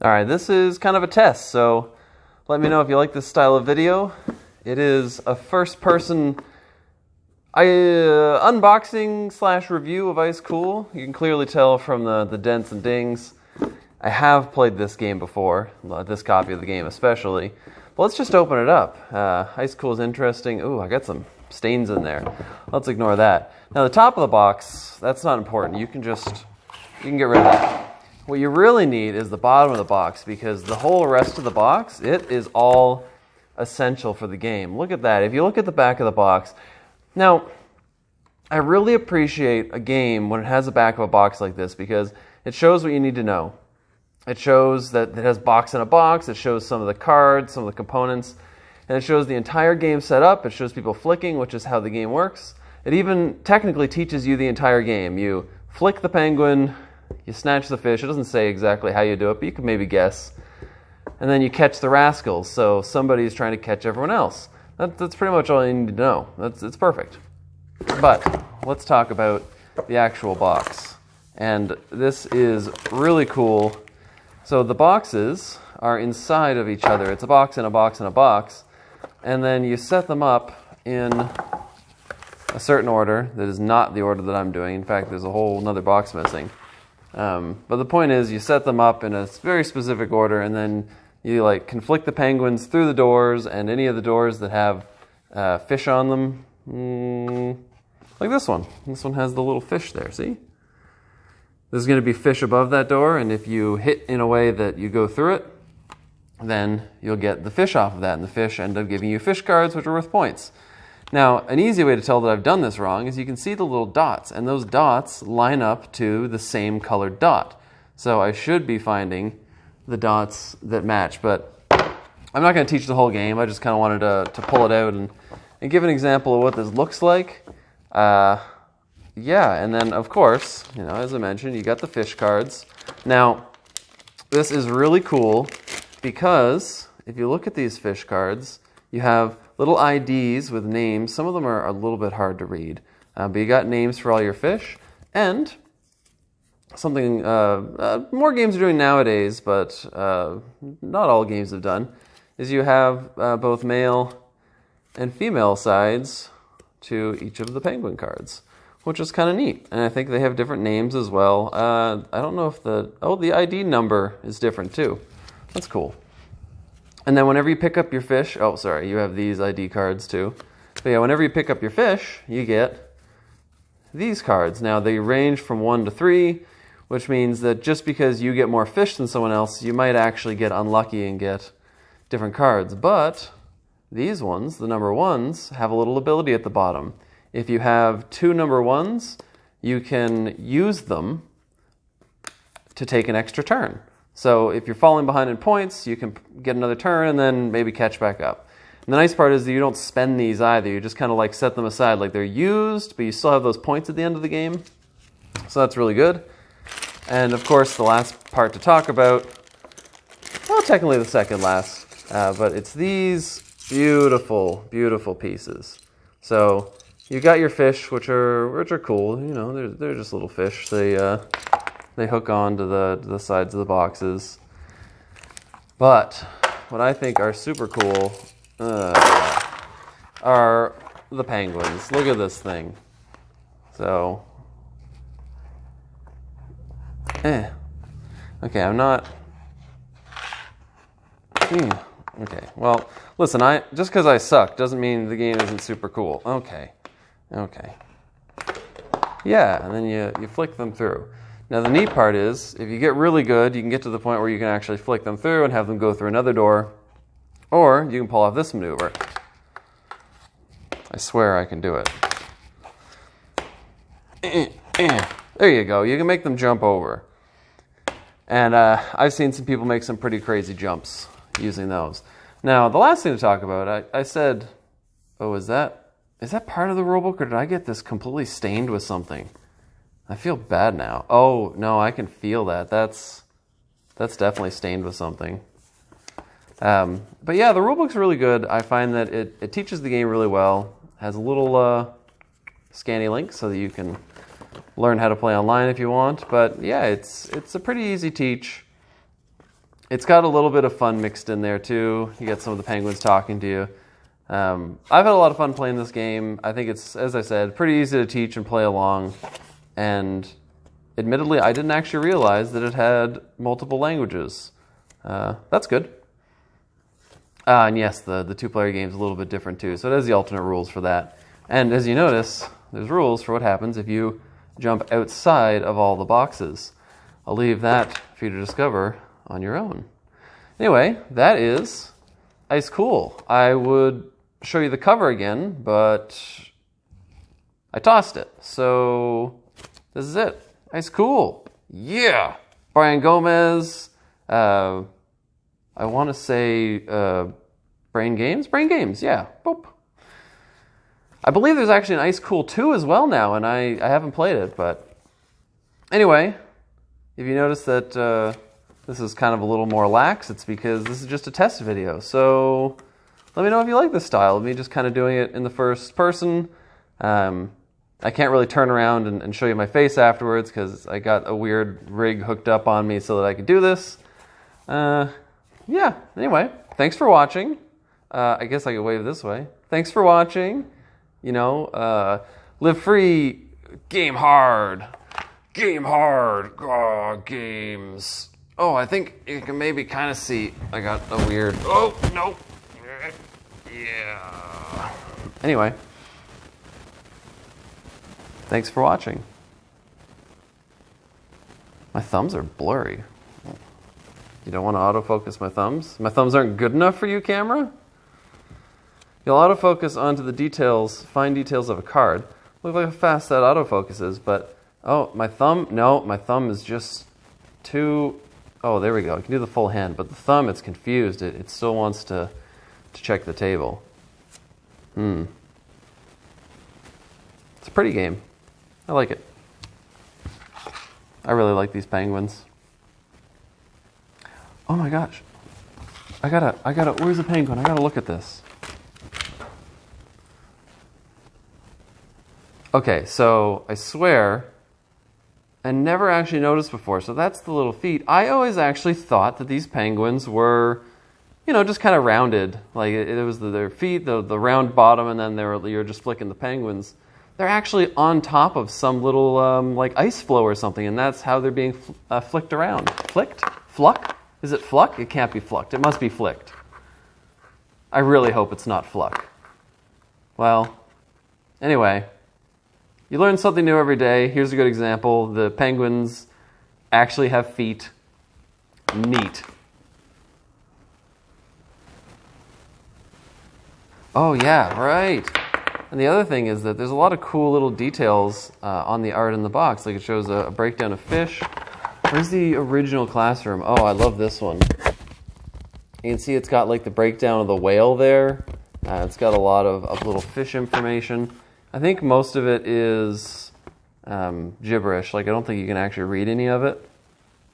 Alright, this is kind of a test, so let me know if you like this style of video. It is a first-person unboxing / review of Ice Cool. You can clearly tell from the dents and dings. I have played this game before, this copy of the game especially. But let's just open it up. Ice Cool is interesting. Ooh, I got some stains in there. Let's ignore that. Now the top of the box, that's not important. You can get rid of that. What you really need is the bottom of the box, because the whole rest of the box, it is all essential for the game. Look at that. If you look at the back of the box. Now, I really appreciate a game when it has a back of a box like this, because it shows what you need to know. It shows that it has box in a box, it shows some of the cards, some of the components, and it shows the entire game set up. It shows people flicking, which is how the game works. It even technically teaches you the entire game. You flick the penguin, you snatch the fish. It doesn't say exactly how you do it, but you can maybe guess. And then you catch the rascals, so somebody's trying to catch everyone else. That's pretty much all you need to know. It's perfect. But let's talk about the actual box. And this is really cool. So the boxes are inside of each other. It's a box in a box in a box. And then you set them up in a certain order that is not the order that I'm doing. In fact, there's a whole another box missing. But the point is, you set them up in a very specific order, and then you can flick the penguins through the doors, and any of the doors that have fish on them, like this one. This one has the little fish there, see? There's going to be fish above that door, and if you hit in a way that you go through it, then you'll get the fish off of that, and the fish end up giving you fish cards, which are worth points. Now, an easy way to tell that I've done this wrong is you can see the little dots, and those dots line up to the same colored dot. So I should be finding the dots that match, but I'm not going to teach the whole game. I just kind of wanted to pull it out and give an example of what this looks like. Yeah, and then, of course, as I mentioned, you got the fish cards. Now, this is really cool because if you look at these fish cards, you have little IDs with names. Some of them are a little bit hard to read, but you got names for all your fish. And something more games are doing nowadays, but not all games have done, is you have both male and female sides to each of the penguin cards, which is kind of neat. And I think they have different names as well. I don't know if the ID number is different too. That's cool. And then whenever you pick up your fish, you have these ID cards too. But yeah, whenever you pick up your fish, you get these cards. Now they range from 1 to 3, which means that just because you get more fish than someone else, you might actually get unlucky and get different cards. But these ones, the number 1s, have a little ability at the bottom. If you have 2 number 1s, you can use them to take an extra turn. So if you're falling behind in points, you can get another turn and then maybe catch back up. And the nice part is that you don't spend these either. You just kind of set them aside. They're used, but you still have those points at the end of the game. So that's really good. And of course, the last part to talk about, well, technically the second last, but it's these beautiful, beautiful pieces. So you got your fish, which are cool. They're just little fish. They hook on to the sides of the boxes. But what I think are super cool are the penguins. Look at this thing. So, okay, I'm not. Okay, well, listen. Just because I suck doesn't mean the game isn't super cool. Okay. Yeah, and then you flick them through. Now the neat part is, if you get really good, you can get to the point where you can actually flick them through and have them go through another door, or you can pull off this maneuver. I swear I can do it. There you go. You can make them jump over. And I've seen some people make some pretty crazy jumps using those. Now, the last thing to talk about, I said, is that part of the rulebook, or did I get this completely stained with something? I feel bad now. Oh, no, I can feel that. That's definitely stained with something. But yeah, the rulebook's really good. I find that it teaches the game really well. Has a little scanny link so that you can learn how to play online if you want. But yeah, it's a pretty easy teach. It's got a little bit of fun mixed in there too. You get some of the penguins talking to you. I've had a lot of fun playing this game. I think it's, as I said, pretty easy to teach and play along. And admittedly, I didn't actually realize that it had multiple languages. That's good. And yes, the two-player game is a little bit different too. So it has the alternate rules for that. And as you notice, there's rules for what happens if you jump outside of all the boxes. I'll leave that for you to discover on your own. Anyway, that is Ice Cool. I would show you the cover again, but I tossed it. So this is it. Ice Cool. Yeah. Brian Gomez. I want to say Brain Games? Brain Games, yeah. Boop. I believe there's actually an Ice Cool 2 as well now, and I haven't played it, but anyway, if you notice that this is kind of a little more lax, it's because this is just a test video. So let me know if you like this style of me just kind of doing it in the first person. I can't really turn around and show you my face afterwards because I got a weird rig hooked up on me so that I could do this. Yeah, anyway, thanks for watching. I guess I could wave this way. Thanks for watching. You know, live free, game hard, games. Oh, I think you can maybe kind of see I got a weird, oh, no. Yeah. Anyway, thanks for watching. My thumbs are blurry. You don't want to autofocus my thumbs? My thumbs aren't good enough for you, camera? You'll autofocus onto the details, fine details of a card. Look how fast that autofocus is, but, oh, my thumb, no, my thumb is just too, oh, there we go. I can do the full hand, but the thumb, it's confused. It still wants to check the table. It's a pretty game. I like it. I really like these penguins. Oh my gosh. I gotta, where's the penguin? I gotta look at this. Okay, so I swear, I never actually noticed before. So that's the little feet. I always actually thought that these penguins were, you know, just kind of rounded. Like it was their feet, the round bottom, and then you're just flicking the penguins. They're actually on top of some little like ice floe or something, and that's how they're being flicked around. Flicked? Fluck? Is it fluck? It can't be flucked. It must be flicked. I really hope it's not fluck. Well, anyway. You learn something new every day. Here's a good example. The penguins actually have feet. Neat. Oh yeah, right. And the other thing is that there's a lot of cool little details on the art in the box. Like it shows a breakdown of fish. Where's the original classroom? Oh, I love this one. You can see it's got like the breakdown of the whale there. It's got a lot of little fish information. I think most of it is gibberish. Like I don't think you can actually read any of it.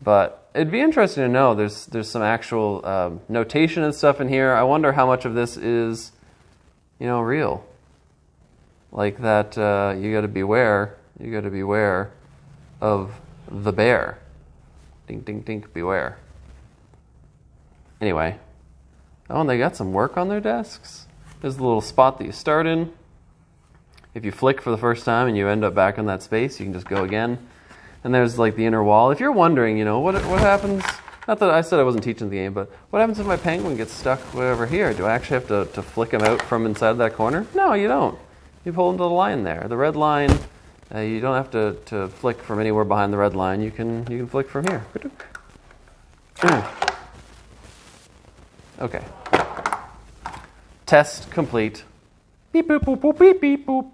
But it'd be interesting to know. There's some actual notation and stuff in here. I wonder how much of this is, you know, real. Like that you got to beware. You got to beware of the bear. Dink, dink, dink, beware. Anyway. Oh, and they got some work on their desks. There's the little spot that you start in. If you flick for the first time and you end up back in that space, you can just go again. And there's like the inner wall. If you're wondering, you know, what happens, not that I said I wasn't teaching the game, but what happens if my penguin gets stuck over here? Do I actually have to flick him out from inside that corner? No, you don't. You pull him to the line there. The red line, you don't have to flick from anywhere behind the red line. You can flick from here. Okay. Test complete. Beep, boop, boop, boop, beep, beep, boop.